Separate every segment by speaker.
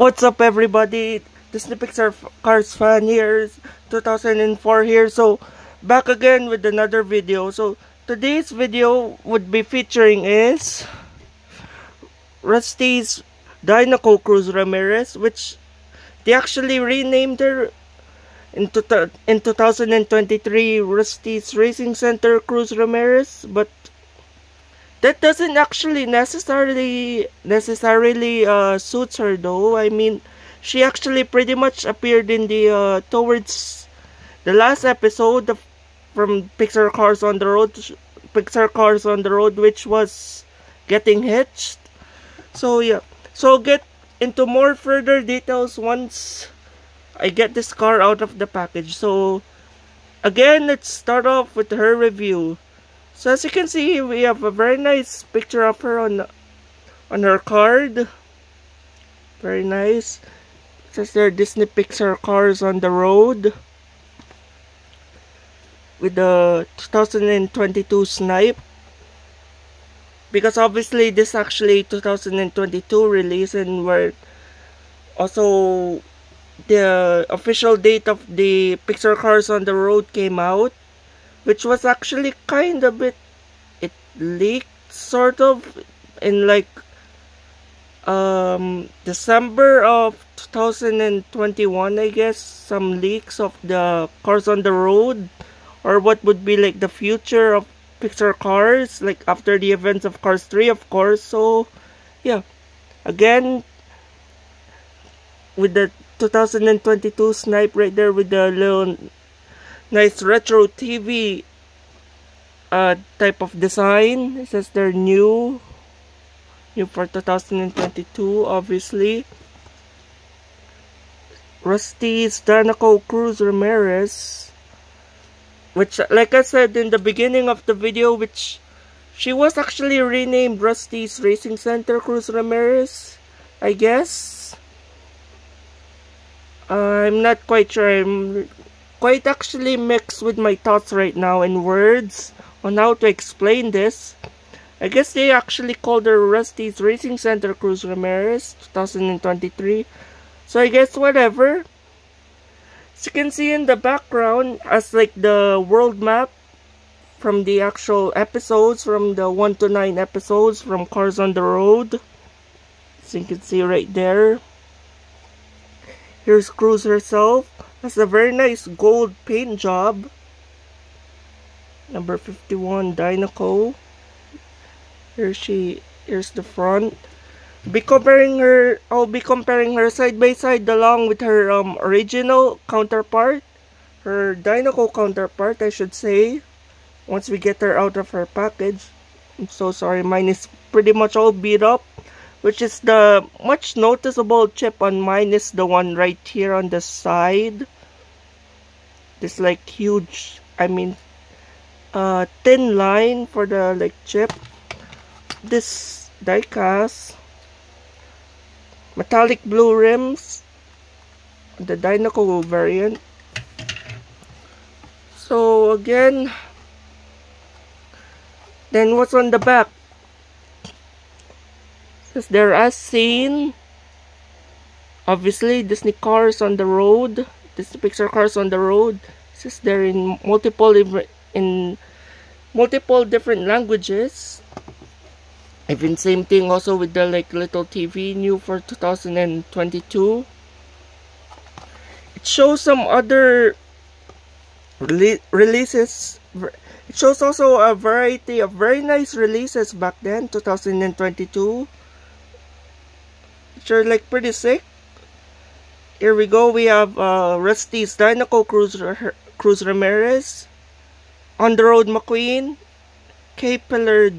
Speaker 1: What's up, everybody? Disney Pixar Cars fan here. 2004 here. So back again with another video. So today's video would be featuring is Rusty's Dinoco Cruz Ramirez, which they actually renamed her in 2023 Rusty's Racing Center Cruz Ramirez, but that doesn't actually necessarily suits her though. I mean, she actually pretty much appeared in the towards the last episode from Pixar Cars on the Road, which was Getting Hitched. So yeah, so I'll get into more further details once I get this car out of the package. So again, let's start off with her review. So as you can see, we have a very nice picture of her on her card. Very nice. It says there Disney Pixar Cars on the Road with the 2022 Snipe. Because obviously this actually 2022 release, and we're also the official date of the Pixar Cars on the Road came out, which was actually kind of it leaked sort of in like December of 2021, I guess. Some leaks of the Cars on the Road, or what would be like the future of Pixar Cars, like after the events of Cars 3, of course. So yeah, again with the 2022 Snipe right there with the little nice retro TV type of design. It says they're new for 2022, obviously. Rusty's Dinoco Cruz Ramirez, which, like I said in the beginning of the video, which she was actually renamed Rusty's Racing Center Cruz Ramirez, I guess. I'm not quite sure. I'm quite actually mixed with my thoughts right now in words on how to explain this. I guess they actually called her Rusty's Racing Center Cruz Ramirez 2023. So I guess whatever. As you can see in the background as like the world map from the actual episodes, from the 1 to 9 episodes from Cars on the Road. As you can see right there. Here's Cruz herself. Has a very nice gold paint job. Number 51 Dinoco. Here's the front. I'll be comparing her side by side along with her original counterpart. Her Dinoco counterpart, I should say. Once we get her out of her package. I'm so sorry, mine is pretty much all beat up. Which is the much noticeable chip on mine is the one right here on the side. This like huge, I mean, thin line for the like chip. This die-cast. Metallic blue rims. The Dinoco variant. So again, then what's on the back? Says there as seen. Obviously, Disney Cars on the Road. Disney Pixar Cars on the Road. Says they're in multiple different languages. Even same thing also with the like little TV new for 2022. It shows some other releases. It shows also a variety of very nice releases back then, 2022. Which are like pretty sick. Here we go. We have Rusty's Dinoco Cruz Ramirez, On the Road McQueen, K-Pillar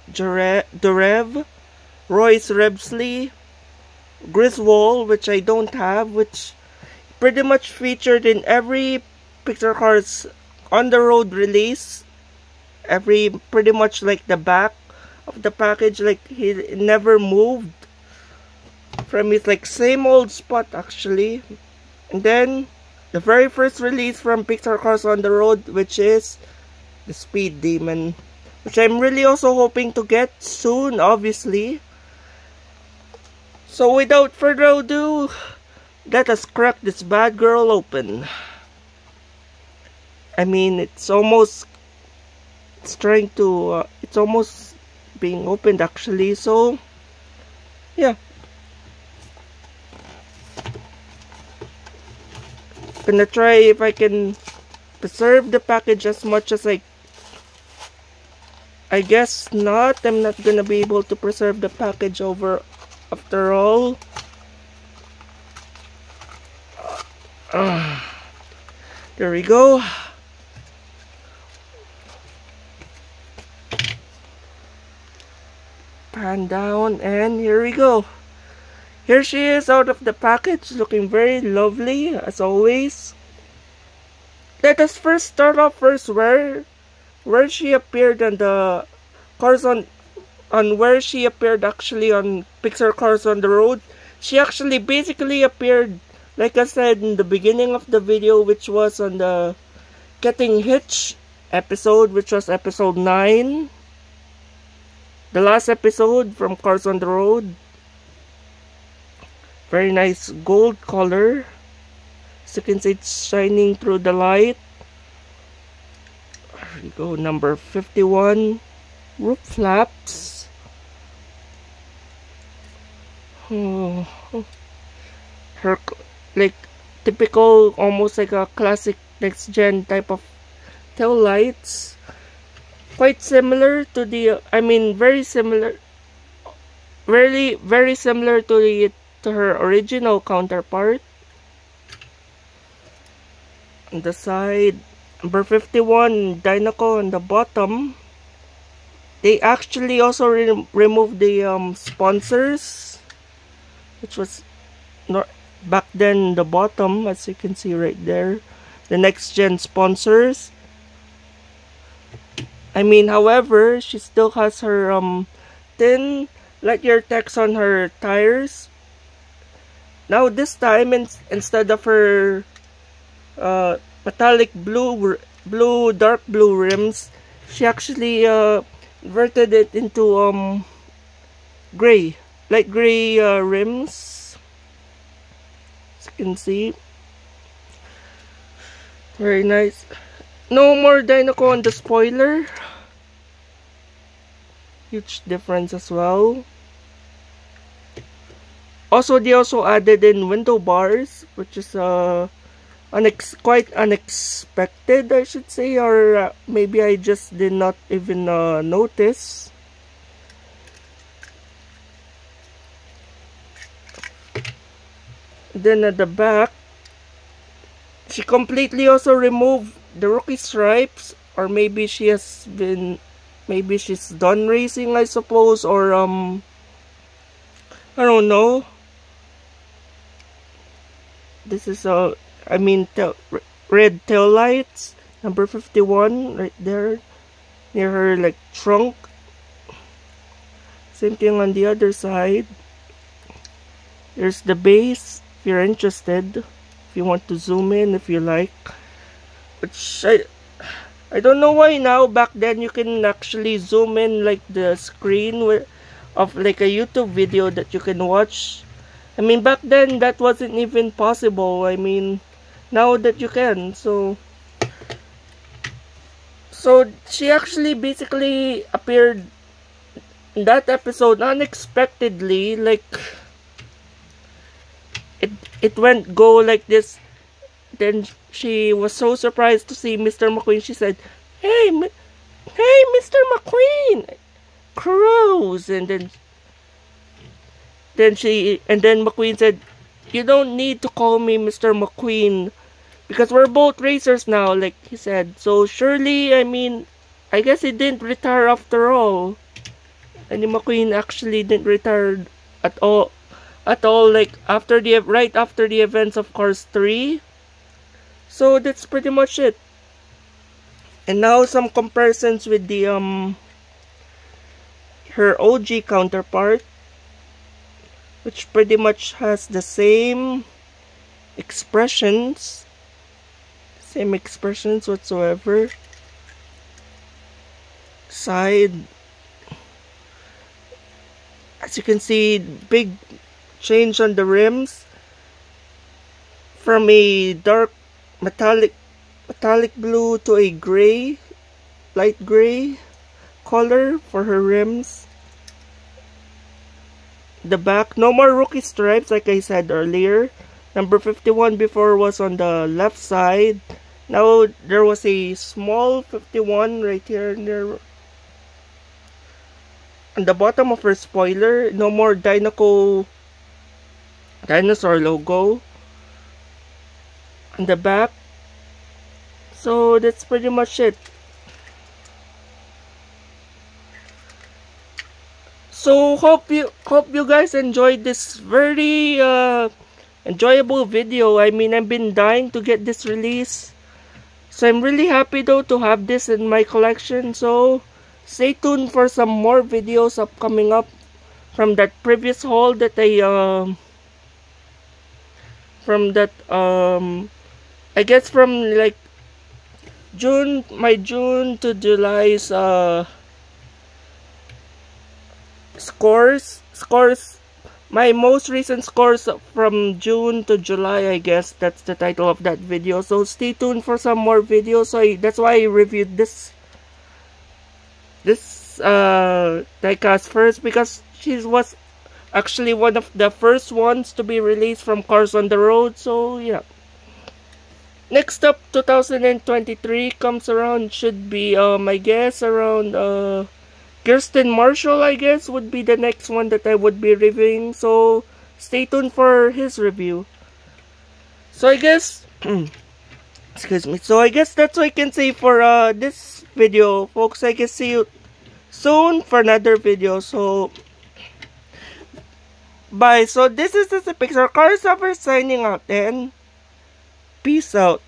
Speaker 1: Dorev, Royce Rebsley, Griswold, which I don't have, which pretty much featured in every Pixar Cars on the Road release. Pretty much like the back of the package, like he never moved from his like same old spot actually. And then the very first release from Pixar Cars on the Road, which is the Speed Demon, which I'm really also hoping to get soon, obviously. So without further ado, let us crack this bad girl open. I mean, it's almost being opened actually, so yeah. Gonna try if I can preserve the package as much as I guess not. I'm not gonna be able to preserve the package over after all. There we go. Pan down, and here we go. Here she is out of the package, looking very lovely as always. Let us first start off where she appeared on the Cars on where she appeared actually on Pixar Cars on the Road. She actually basically appeared, like I said in the beginning of the video, which was on the Getting Hitched episode, which was episode 9. The last episode from Cars on the Road. Very nice gold color. As you can see, it's shining through the light. There we go, number 51. Roof flaps. Oh, her, like, typical, almost like a classic next-gen type of tail lights. Quite similar to the, very similar, very similar to her original counterpart. On the side, number 51, Dinoco on the bottom. They actually also removed the sponsors, which was back then the bottom, as you can see right there. The next gen sponsors. However, she still has her thin Lightyear text on her tires. Now this time, instead of her metallic dark blue rims, she actually inverted it into light gray rims. As you can see, very nice. No more Dinoco on the spoiler. Huge difference as well. Also, they also added in window bars, which is quite unexpected, I should say, or maybe I just did not even notice. Then at the back, she completely also removed the rookie stripes, or maybe she's done racing, I suppose, or I don't know. This is red tail lights, number 51 right there near her trunk. Same thing on the other side. There's the base if you're interested, if you want to zoom in, if you like. Which I don't know why now. Back then you can actually zoom in the screen of a YouTube video that you can watch. Back then that wasn't even possible. Now that you can. So she actually basically appeared in that episode unexpectedly. It went go like this. Then she was so surprised to see Mr. McQueen. She said, "Hey, Mr. McQueen, cruise!" And then McQueen said, "You don't need to call me Mr. McQueen because we're both racers now," like he said. So surely, I guess he didn't retire after all. And McQueen actually didn't retire at all. Right after the events of Cars 3. So that's pretty much it. And now some comparisons with the her OG counterpart, which pretty much has the same expressions whatsoever. Side, as you can see, big change on the rims from a dark metallic blue to a gray, light gray color for her rims. The back, no more rookie stripes like I said earlier. Number 51 before was on the left side. Now there was a small 51 right here near on the bottom of her spoiler. No more Dinoco dinosaur logo on the back. So that's pretty much it. So hope you guys enjoyed this very enjoyable video. I mean, I've been dying to get this release, so I'm really happy though to have this in my collection. So stay tuned for some more videos coming up from that previous haul that I guess from like my June to July's scores, my most recent scores from June to July. I guess that's the title of that video. So stay tuned for some more videos. So that's why I reviewed this diecast first, because she was actually one of the first ones to be released from Cars on the Road. So yeah, next up 2023 comes around, should be I guess around Kirsten Marshall, I guess, would be the next one that I would be reviewing. So stay tuned for his review. So I guess excuse me. So I guess that's what I can say for this video, folks. I guess see you soon for another video. So bye. So this is the Pixar Cars Lover signing out, and peace out.